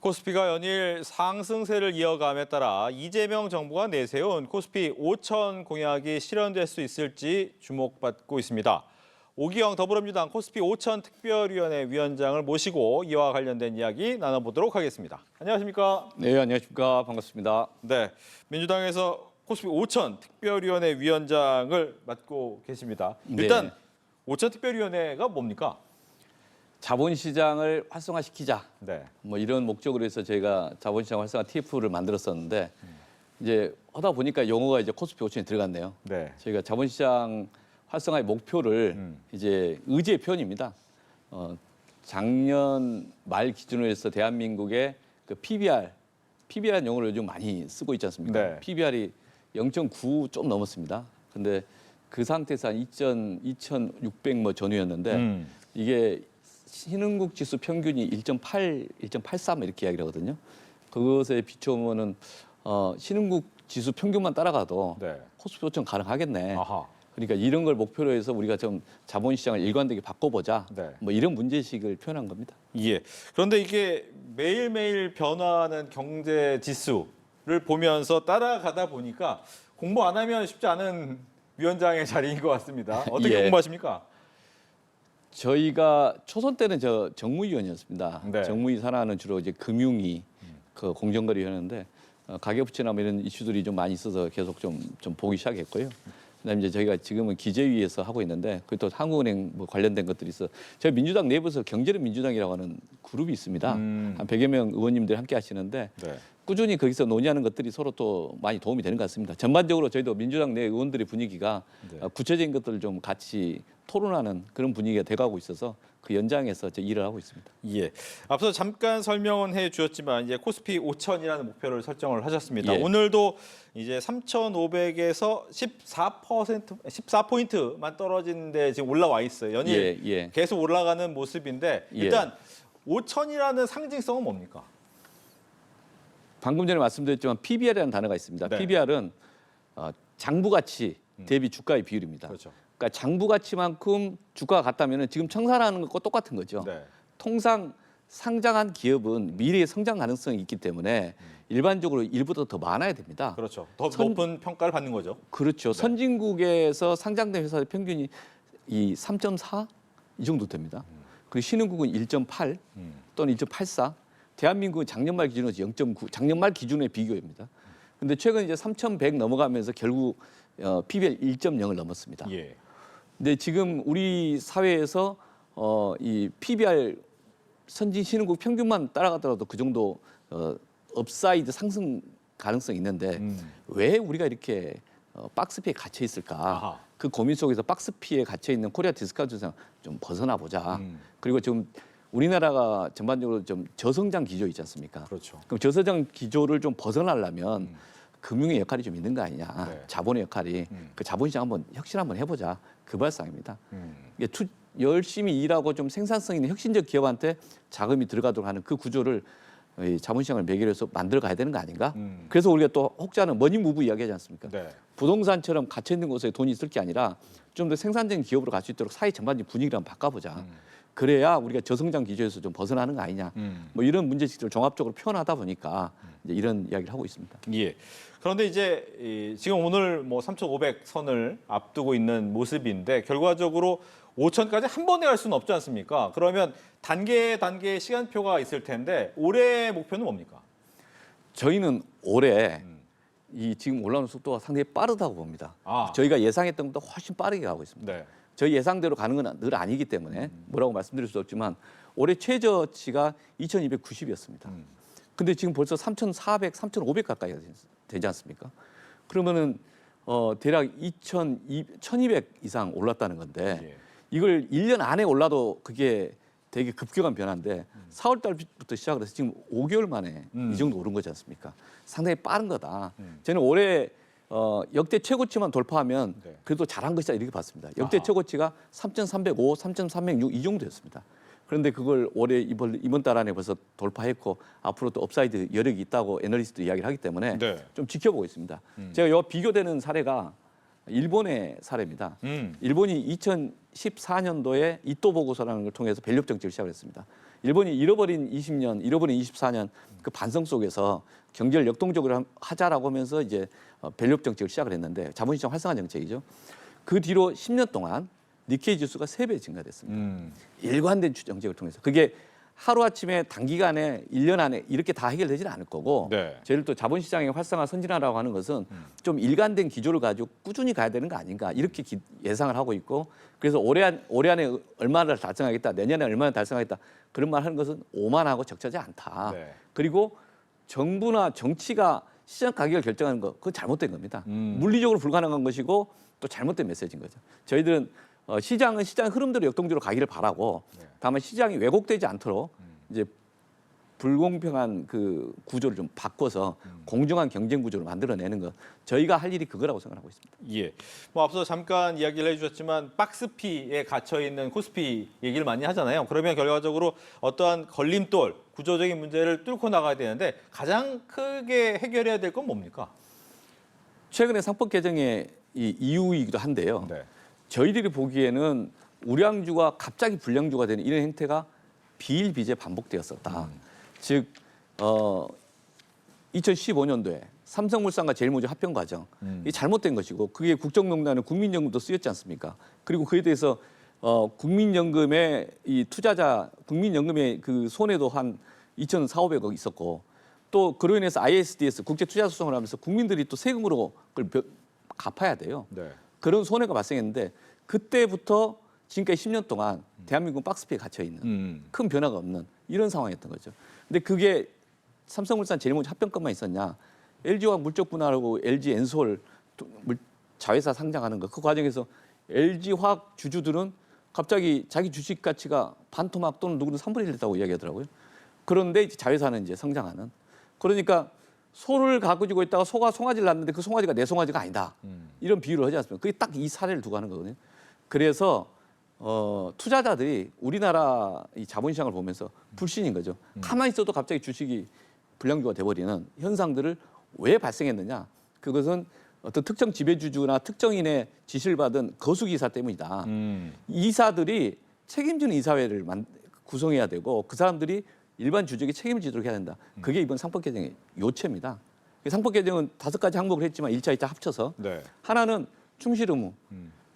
코스피가 연일 상승세를 이어감에 따라 이재명 정부가 내세운 코스피 5천 공약이 실현될 수 있을지 주목받고 있습니다. 오기영 더불어민주당 코스피 5천 특별위원회 위원장을 모시고 이와 관련된 이야기 나눠보도록 하겠습니다. 안녕하십니까? 네, 안녕하십니까. 반갑습니다. 네, 민주당에서 코스피 5천 특별위원회 위원장을 맡고 계십니다. 일단 네. 5천 특별위원회가 뭡니까? 자본시장을 활성화시키자. 네. 뭐 이런 목적으로 해서 저희가 자본시장 활성화 TF를 만들었었는데 이제 하다 보니까 용어가 이제 코스피 5천에 들어갔네요. 네. 저희가 자본시장 활성화의 목표를 이제 의지의 표현입니다. 작년 말 기준으로 해서 대한민국의 그 PBR 용어를 요즘 많이 쓰고 있지 않습니까? 네. PBR이 0.9 좀 넘었습니다. 근데 그 상태에서 한 2,600 뭐 전후였는데 이게 신흥국 지수 평균이 1.8, 1.83 이렇게 이야기를 하거든요. 그것에 비춰보면은 신흥국 지수 평균만 따라가도 네. 코스피 5천 가능하겠네. 아하. 그러니까 이런 걸 목표로 해서 우리가 좀 자본시장을 일관되게 바꿔보자. 네. 뭐 이런 문제의식을 표현한 겁니다. 예. 그런데 이게 매일매일 변화하는 경제 지수를 보면서 따라가다 보니까 공부 안 하면 쉽지 않은 위원장의 자리인 것 같습니다. 어떻게 예. 공부하십니까? 저희가 초선 때는 저 정무위원이었습니다. 네. 정무위 산하는 주로 이제 금융위, 그 공정거래위원회인데 가계부채나 뭐 이런 이슈들이 좀 많이 있어서 계속 좀 보기 시작했고요. 그다음에 이제 저희가 지금은 기재위에서 하고 있는데 그또 한국은행 뭐 관련된 것들이 있어. 저희 민주당 내부에서 경제는 민주당이라고 하는 그룹이 있습니다. 한 100여 명 의원님들 함께 하시는데 네. 꾸준히 거기서 논의하는 것들이 서로 또 많이 도움이 되는 것 같습니다. 전반적으로 저희도 민주당 내 의원들의 분위기가 네. 구체적인 것들을 좀 같이 토론하는 그런 분위기가 돼가고 있어서 그 연장에서 이제 일을 하고 있습니다. 예. 앞서 잠깐 설명은 해 주셨지만 이제 코스피 5천이라는 목표를 설정을 하셨습니다. 예. 오늘도 이제 3,500에서 14포인트만 떨어지는데 지금 올라와 있어요. 연일 예. 계속 올라가는 모습인데 일단 5천이라는 상징성은 뭡니까? 방금 전에 말씀드렸지만 PBR이라는 단어가 있습니다. 네. PBR은 장부 가치 대비 주가의 비율입니다. 그렇죠. 그러니까 장부 가치만큼 주가가 같다면 지금 청산하는 것과 똑같은 거죠. 네. 통상 상장한 기업은 미래의 성장 가능성이 있기 때문에 일반적으로 일보다 더 많아야 됩니다. 그렇죠. 더 높은 평가를 받는 거죠. 그렇죠. 네. 선진국에서 상장된 회사의 평균이 이 3.4 이 정도 됩니다. 그리고 신흥국은 1.8 또는 1.84. 대한민국은 작년 말 기준으로 0.9. 작년 말 기준의 비교입니다. 근데 최근 이제 3,100 넘어가면서 결국 PBR 1.0을 넘었습니다. 예. 근데 지금 우리 사회에서 이 PBR 선진 신흥국 평균만 따라가더라도 그 정도 업사이드 상승 가능성이 있는데 왜 우리가 이렇게 박스피에 갇혀 있을까? 아하. 그 고민 속에서 박스피에 갇혀 있는 코리아 디스카운트에서 좀 벗어나 보자. 그리고 좀 우리나라가 전반적으로 좀 저성장 기조 있지 않습니까? 그렇죠. 그럼 저성장 기조를 좀 벗어나려면 금융의 역할이 좀 있는 거 아니냐? 네. 자본의 역할이 그 자본시장 한번 혁신 한번 해보자. 그 발상입니다. 이게 열심히 일하고 좀 생산성 있는 혁신적 기업한테 자금이 들어가도록 하는 그 구조를 이 자본시장을 매개로 해서 만들어 가야 되는 거 아닌가? 그래서 우리가 또 혹자는 머니무브 이야기하지 않습니까? 네. 부동산처럼 갇혀 있는 곳에 돈이 있을 게 아니라 좀 더 생산적인 기업으로 갈 수 있도록 사회 전반적인 분위기를 한번 바꿔보자. 그래야 우리가 저성장 기조에서 좀 벗어나는 거 아니냐. 뭐 이런 문제식들을 종합적으로 표현하다 보니까 이제 이런 이야기를 하고 있습니다. 예. 그런데 이제 지금 오늘 뭐 3,500 선을 앞두고 있는 모습인데 결과적으로 5천까지 한 번에 갈 수는 없지 않습니까? 그러면 단계 시간표가 있을 텐데 올해 목표는 뭡니까? 저희는 올해 이 지금 올라오는 속도가 상당히 빠르다고 봅니다. 아. 저희가 예상했던 것보다 훨씬 빠르게 가고 있습니다. 네. 저희 예상대로 가는 건 늘 아니기 때문에 뭐라고 말씀드릴 수 없지만 올해 최저치가 2,290이었습니다. 근데 지금 벌써 3,400, 3,500 가까이 되지 않습니까? 그러면은 대략 1,200 이상 올랐다는 건데 예. 이걸 1년 안에 올라도 그게 되게 급격한 변화인데 4월 달부터 시작을 해서 지금 5개월 만에 이 정도 오른 거지 않습니까? 상당히 빠른 거다. 저는 올해 역대 최고치만 돌파하면 네. 그래도 잘한 것이다 이렇게 봤습니다. 역대 아하. 최고치가 3,305, 3,306 이 정도였습니다. 그런데 그걸 올해 이번 달 안에 벌써 돌파했고 앞으로 또 업사이드 여력이 있다고 애널리스트 이야기를 하기 때문에 네. 좀 지켜보고 있습니다. 제가 요 비교되는 사례가 일본의 사례입니다. 일본이 2014년도에 이토 보고서라는 걸 통해서 밸류 정책을 시작했습니다. 일본이 잃어버린 20년, 잃어버린 24년 그 반성 속에서 경제를 역동적으로 하자라고 하면서 이제 밸류업 정책을 시작을 했는데 자본시장 활성화 정책이죠. 그 뒤로 10년 동안 니케이 지수가 3배 증가됐습니다. 일관된 정책을 통해서. 그게 하루아침에 단기간에 1년 안에 이렇게 다 해결되지는 않을 거고 네. 저희를 또 자본시장의 활성화 선진화라고 하는 것은 좀 일관된 기조를 가지고 꾸준히 가야 되는 거 아닌가 이렇게 예상을 하고 있고 그래서 올해 안에 얼마를 달성하겠다 내년에 얼마나 달성하겠다 그런 말 하는 것은 오만하고 적절하지 않다. 네. 그리고 정부나 정치가 시장 가격을 결정하는 거 그건 잘못된 겁니다. 물리적으로 불가능한 것이고 또 잘못된 메시지인 거죠. 저희들은 시장은 시장 흐름대로 역동적으로 가기를 바라고 다만 시장이 왜곡되지 않도록 이제 불공평한 그 구조를 좀 바꿔서 공정한 경쟁 구조를 만들어내는 것 저희가 할 일이 그거라고 생각하고 있습니다. 예. 뭐 앞서 잠깐 이야기를 해주셨지만 박스피에 갇혀 있는 코스피 얘기를 많이 하잖아요. 그러면 결과적으로 어떠한 걸림돌, 구조적인 문제를 뚫고 나가야 되는데 가장 크게 해결해야 될 건 뭡니까? 최근에 상법 개정의 이 이유이기도 한데요. 네. 저희들이 저희들이 보기에는 우량주가 갑자기 불량주가 되는 이런 행태가 비일비재 반복되었었다. 즉 2015년도에 삼성물산과 제일모직 합병 과정 이 잘못된 것이고 그게 국정농단은 국민연금도 쓰였지 않습니까? 그리고 그에 대해서 국민연금의 이 투자자 국민연금의 그 손해도 한 2,400~500억 있었고 또 그로 인해서 ISDS 국제투자소송을 하면서 국민들이 또 세금으로 그걸 갚아야 돼요. 네. 그런 손해가 발생했는데 그때부터 지금까지 10년 동안 대한민국은 박스피에 갇혀 있는 큰 변화가 없는 이런 상황이었던 거죠. 근데 그게 삼성물산 제일모직 합병권만 있었냐? LG화학 물적 분할하고 LG 엔솔 자회사 상장하는 거 그 과정에서 LG화학 주주들은 갑자기 자기 주식 가치가 반토막 또는 누구는 3분의 1 됐다고 이야기하더라고요. 그런데 이제 자회사는 이제 성장하는. 그러니까 소를 가지고 있다가 소가 송아지를 낳는데 그 송아지가 내 송아지가 아니다. 이런 비유를 하지 않습니까? 그게 딱 이 사례를 두고 하는 거거든요. 그래서 투자자들이 우리나라 이 자본시장을 보면서 불신인 거죠. 가만히 있어도 갑자기 주식이 불량주가 돼버리는 현상들을 왜 발생했느냐? 그것은 어떤 특정 지배주주나 특정인의 지시를 받은 거수기사 때문이다. 이사들이 책임지는 이사회를 구성해야 되고 그 사람들이 일반 주주에게 책임을 지도록 해야 된다. 그게 이번 상법 개정의 요체입니다. 상법 개정은 5가지 항목을 했지만 1차, 2차 합쳐서 네. 하나는 충실 의무.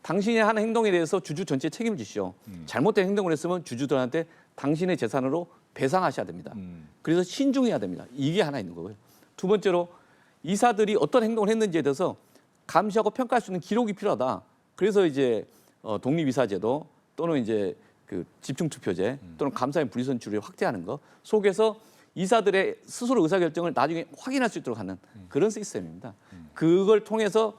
당신이 하는 행동에 대해서 주주 전체에 책임을 지시오. 잘못된 행동을 했으면 주주들한테 당신의 재산으로 배상하셔야 됩니다. 그래서 신중해야 됩니다. 이게 하나 있는 거고요. 두 번째로 이사들이 어떤 행동을 했는지에 대해서 감시하고 평가할 수 있는 기록이 필요하다. 그래서 이제 독립이사제도 또는 이제 그 집중투표제 또는 감사인 분리선출을 확대하는 거 속에서 이사들의 스스로 의사결정을 나중에 확인할 수 있도록 하는 그런 시스템입니다. 그걸 통해서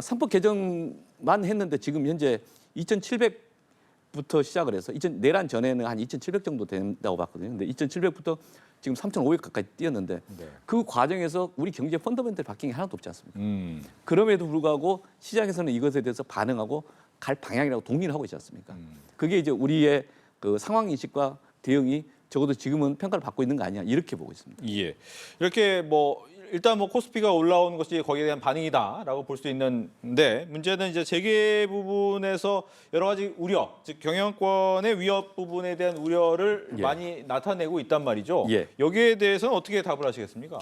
상법 개정만 했는데 지금 현재 2,700부터 시작을 해서 내란 전에는 한 2,700 정도 된다고 봤거든요. 근데 2,700부터 지금 3,500 가까이 뛰었는데 네. 그 과정에서 우리 경제 펀더멘털 바뀐 게 하나도 없지 않습니까? 그럼에도 불구하고 시장에서는 이것에 대해서 반응하고 갈 방향이라고 동의를 하고 있지 않습니까? 그게 이제 우리의 그 상황 인식과 대응이 적어도 지금은 평가를 받고 있는 거 아니냐 이렇게 보고 있습니다. 예. 이렇게 뭐 일단 뭐 코스피가 올라오는 것이 거기에 대한 반응이다라고 볼 수 있는데 문제는 이제 재계 부분에서 여러 가지 우려, 즉 경영권의 위협 부분에 대한 우려를 예. 많이 나타내고 있단 말이죠. 예. 여기에 대해서는 어떻게 답을 하시겠습니까?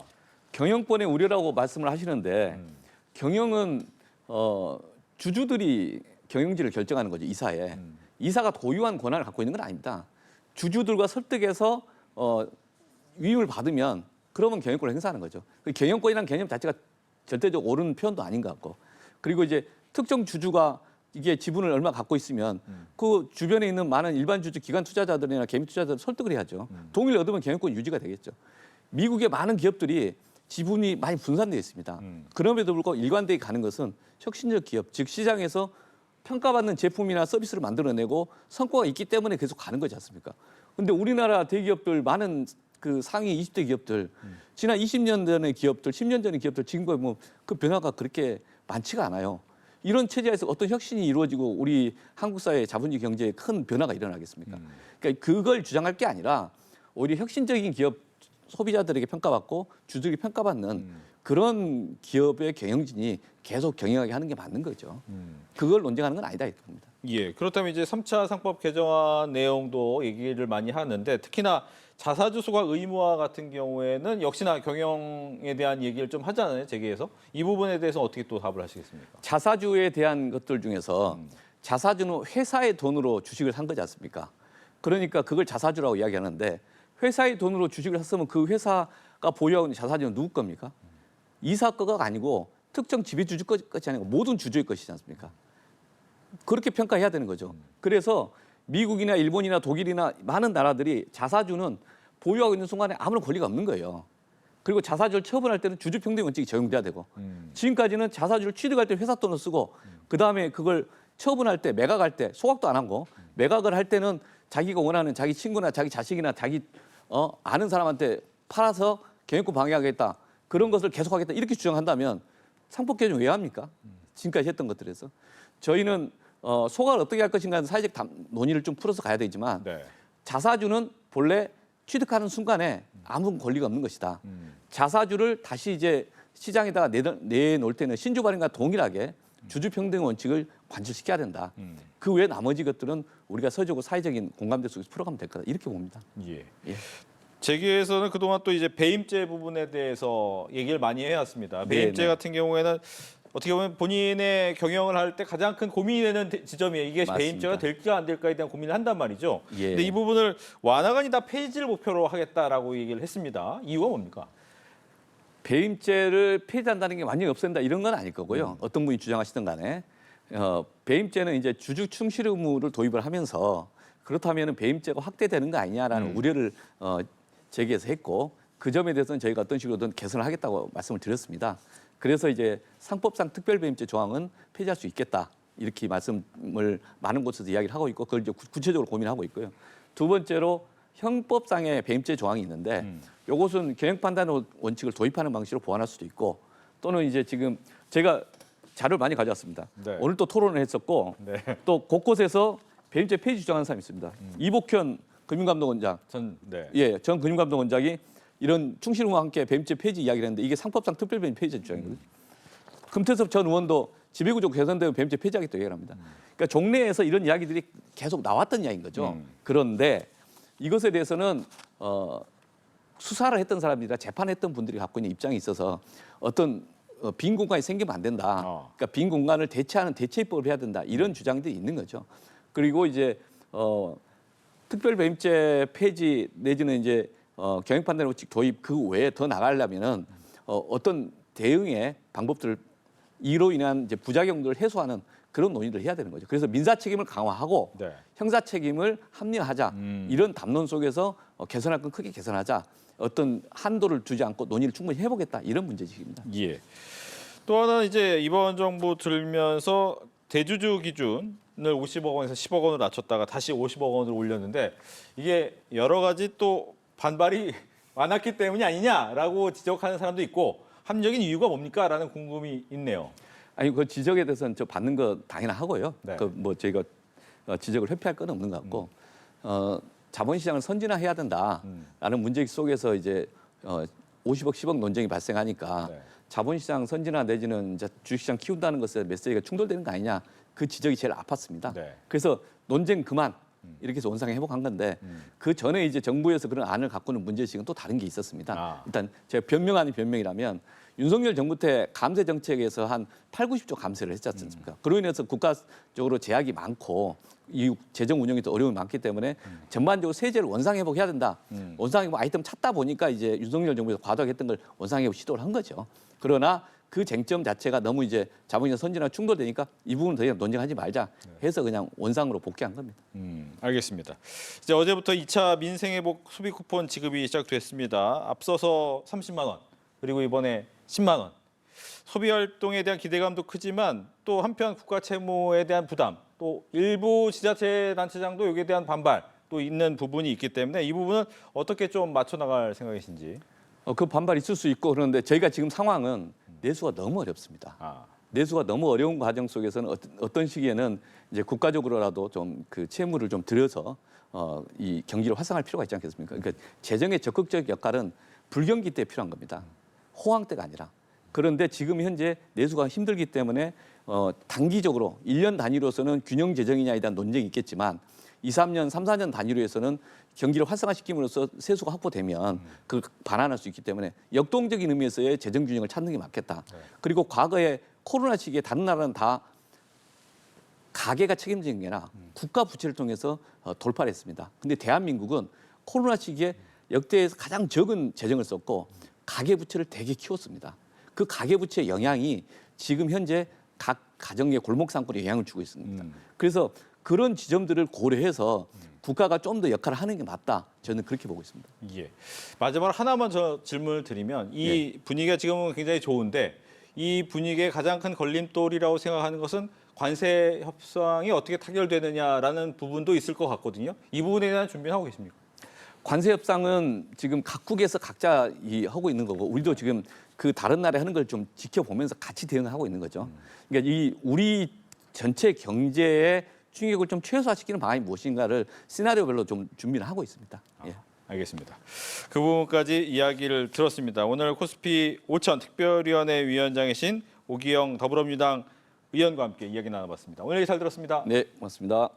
경영권의 우려라고 말씀을 하시는데 경영은 주주들이 경영진을 결정하는 거죠. 이사에. 이사가 고유한 권한을 갖고 있는 건 아닙니다. 주주들과 설득해서 위임을 받으면 그러면 경영권을 행사하는 거죠. 그 경영권이라는 개념 자체가 절대적으로 옳은 표현도 아닌 것 같고 그리고 이제 특정 주주가 이게 지분을 얼마 갖고 있으면 그 주변에 있는 많은 일반 주주, 기관 투자자들이나 개미 투자자들 설득을 해야죠. 동의를 얻으면 경영권 유지가 되겠죠. 미국의 많은 기업들이 지분이 많이 분산되어 있습니다. 그럼에도 불구하고 일관되게 가는 것은 혁신적 기업, 즉 시장에서 평가받는 제품이나 서비스를 만들어내고 성과가 있기 때문에 계속 가는 거지 않습니까? 근데 우리나라 대기업들 많은 그 상위 20대 기업들 지난 20년 전의 기업들, 10년 전의 기업들 지금과 뭐 그 변화가 그렇게 많지가 않아요. 이런 체제에서 어떤 혁신이 이루어지고 우리 한국 사회 자본주의 경제에 큰 변화가 일어나겠습니까? 그러니까 그걸 주장할 게 아니라 오히려 혁신적인 기업 소비자들에게 평가받고 주주들이 평가받는 그런 기업의 경영진이 계속 경영하게 하는 게 맞는 거죠. 그걸 논쟁하는 건 아니다 이겁니다. 예, 그렇다면 이제 3차 상법 개정안 내용도 얘기를 많이 하는데 특히나 자사주 소각 의무화 같은 경우에는 역시나 경영에 대한 얘기를 좀 하잖아요, 재계에서. 이 부분에 대해서 어떻게 또 답을 하시겠습니까? 자사주에 대한 것들 중에서 자사주는 회사의 돈으로 주식을 산 거지 않습니까? 그러니까 그걸 자사주라고 이야기하는데 회사의 돈으로 주식을 샀으면 그 회사가 보유하고 있는 자사주는 누구 겁니까? 이사 거가 아니고 특정 지배주주 것이 아니고 모든 주주의 것이지 않습니까? 그렇게 평가해야 되는 거죠. 그래서 미국이나 일본이나 독일이나 많은 나라들이 자사주는 보유하고 있는 순간에 아무런 권리가 없는 거예요. 그리고 자사주를 처분할 때는 주주평등 원칙이 적용돼야 되고 지금까지는 자사주를 취득할 때 회사 돈을 쓰고 그다음에 그걸 처분할 때 매각할 때 소각도 안 하고 매각을 할 때는 자기가 원하는 자기 친구나 자기 자식이나 자기 아는 사람한테 팔아서 경영권 방해하겠다. 그런 것을 계속하겠다. 이렇게 주장한다면 상법 개정 왜 합니까? 지금까지 했던 것들에서. 저희는 소각을 어떻게 할 것인가는 사회적 논의를 좀 풀어서 가야 되지만 네. 자사주는 본래 취득하는 순간에 아무 권리가 없는 것이다. 자사주를 다시 이제 시장에다가 내놓을 때는 신주 발행과 동일하게 주주평등 원칙을 관철시켜야 된다. 그 외 나머지 것들은 우리가 서적으로 사회적인 공감대 속에서 풀어가면 될 거다. 이렇게 봅니다. 예. 예. 재계에서는 그동안 또 이제 배임죄 부분에 대해서 얘기를 많이 해왔습니다. 배임죄 네. 같은 경우에는 어떻게 보면 본인의 경영을 할 때 가장 큰 고민이 되는 지점이에요. 이게 맞습니다. 배임죄가 될까 안 될까에 대한 고민을 한단 말이죠. 예. 근데 이 부분을 완화가 아니다 폐지를 목표로 하겠다라고 얘기를 했습니다. 이유가 뭡니까? 배임죄를 폐지한다는 게 완전히 없앤다 이런 건 아닐 거고요. 어떤 분이 주장하시든 간에 배임죄는 이제 주주 충실 의무를 도입을 하면서 그렇다면 배임죄가 확대되는 거 아니냐라는 우려를 제기해서 했고 그 점에 대해서는 저희가 어떤 식으로든 개선을 하겠다고 말씀을 드렸습니다. 그래서 이제 상법상 특별배임죄 조항은 폐지할 수 있겠다 이렇게 말씀을 많은 곳에서 이야기를 하고 있고 그걸 이제 구체적으로 고민하고 있고요. 두 번째로 형법상의 배임죄 조항이 있는데 이것은 경영 판단 원칙을 도입하는 방식으로 보완할 수도 있고 또는 이제 지금 제가 자료를 많이 가져왔습니다. 네. 오늘 또 토론을 했었고 네. 또 곳곳에서 배임죄 폐지 주장하는 사람이 있습니다. 이복현 금융감독원장, 예, 전 금융감독원장이 이런 충실과 함께 배임죄 폐지 이야기를 했는데 이게 상법상 특별배임 폐지 주장이거든요. 금태섭 전 의원도 지배구조 개선되면 배임죄 폐지하겠다고 얘기합니다. 그러니까 종래에서 이런 이야기들이 계속 나왔던 이야기인 거죠. 그런데 이것에 대해서는 수사를 했던 사람들이나 재판했던 분들이 갖고 있는 입장이 있어서 어떤 빈 공간이 생기면 안 된다. 그러니까 빈 공간을 대체하는 대체입법을 해야 된다. 이런 주장들이 있는 거죠. 그리고 이제 특별배임죄 폐지 내지는 이제 경영판단 원칙 도입 그 외에 더 나가려면은 어떤 대응의 방법들을 이로 인한 이제 부작용들을 해소하는 그런 논의를 해야 되는 거죠. 그래서 민사 책임을 강화하고 네. 형사 책임을 합리화하자 이런 담론 속에서 개선할 건 크게 개선하자 어떤 한도를 두지 않고 논의를 충분히 해보겠다 이런 문제지입니다. 예. 또 하나 이제 이번 정부 들면서 대주주 기준을 50억 원에서 10억 원으로 낮췄다가 다시 50억 원으로 올렸는데 이게 여러 가지 또 반발이 많았기 때문이 아니냐라고 지적하는 사람도 있고 합리적인 이유가 뭡니까?라는 궁금이 있네요. 아니 그 지적에 대해서는 저 받는 거 당연하고요. 네. 그 뭐 저희가 지적을 회피할 건 없는 것 같고 자본시장을 선진화해야 된다라는 문제 속에서 이제 50억 10억 논쟁이 발생하니까 네. 자본시장 선진화 내지는 이제 주식시장 키운다는 것에 메시지가 충돌되는 거 아니냐 그 지적이 제일 아팠습니다. 네. 그래서 논쟁 그만 이렇게 해서 원상회 회복한 건데 그 전에 이제 정부에서 그런 안을 갖고는 문제식은 또 다른 게 있었습니다. 일단 제가 변명 아닌 변명이라면 윤석열 정부 때 감세 정책에서 한 8, 90조 감세를 했지 않습니까? 그로 인해서 국가적으로 제약이 많고 이 재정 운영이 또 어려움이 많기 때문에 전반적으로 세제를 원상 회복해야 된다. 원상 회복 아이템 찾다 보니까 이제 윤석열 정부에서 과도하게 했던 걸 원상 회복 시도를 한 거죠. 그러나 그 쟁점 자체가 너무 이제 자본시장 선진화 충돌되니까 이 부분 더 이상 논쟁하지 말자 해서 그냥 원상으로 복귀한 겁니다. 알겠습니다. 이제 어제부터 2차 민생회복 소비 쿠폰 지급이 시작됐습니다. 앞서서 30만 원 그리고 이번에 10만 원. 소비 활동에 대한 기대감도 크지만 또 한편 국가 채무에 대한 부담, 또 일부 지자체 단체장도 여기에 대한 반발 또 있는 부분이 있기 때문에 이 부분은 어떻게 좀 맞춰 나갈 생각이신지. 그 반발이 있을 수 있고 그런데 저희가 지금 상황은 내수가 너무 어렵습니다. 내수가 너무 어려운 과정 속에서는 어떤 시기에는 이제 국가적으로라도 좀 그 채무를 좀 들여서 이 경기를 활성화할 필요가 있지 않겠습니까? 그러니까 재정의 적극적 역할은 불경기 때 필요한 겁니다. 호황 때가 아니라. 그런데 지금 현재 내수가 힘들기 때문에 단기적으로 1년 단위로서는 균형 재정이냐에 대한 논쟁이 있겠지만 2, 3년, 3, 4년 단위로 해서는 경기를 활성화시킴으로써 세수가 확보되면 그 반환할 수 있기 때문에 역동적인 의미에서의 재정 균형을 찾는 게 맞겠다. 그리고 과거에 코로나 시기에 다른 나라는 다 가계가 책임진 게 아니라 국가 부채를 통해서 돌파를 했습니다. 근데 대한민국은 코로나 시기에 역대에서 가장 적은 재정을 썼고 가계 부채를 되게 키웠습니다. 그 가계 부채의 영향이 지금 현재 각 가정의 골목상권에 영향을 주고 있습니다. 그래서 그런 지점들을 고려해서 국가가 좀 더 역할을 하는 게 맞다. 저는 그렇게 보고 있습니다. 예. 마지막으로 하나만 저 질문을 드리면 이 분위기가 지금은 굉장히 좋은데 이 분위기의 가장 큰 걸림돌이라고 생각하는 것은 관세 협상이 어떻게 타결되느냐라는 부분도 있을 것 같거든요. 이 부분에 대한 준비는 하고 계십니까? 관세 협상은 지금 각국에서 각자 하고 있는 거고 우리도 지금 그 다른 나라에 하는 걸 좀 지켜보면서 같이 대응하고 있는 거죠. 그러니까 이 우리 전체 경제에 충격을 좀 최소화시키는 방안이 무엇인가를 시나리오별로 좀 준비를 하고 있습니다. 예. 알겠습니다. 그 부분까지 이야기를 들었습니다. 오늘 코스피 5천 특별위원회 위원장이신 오기영 더불어민주당 의원과 함께 이야기 나눠봤습니다. 오늘 얘기 잘 들었습니다. 네, 고맙습니다.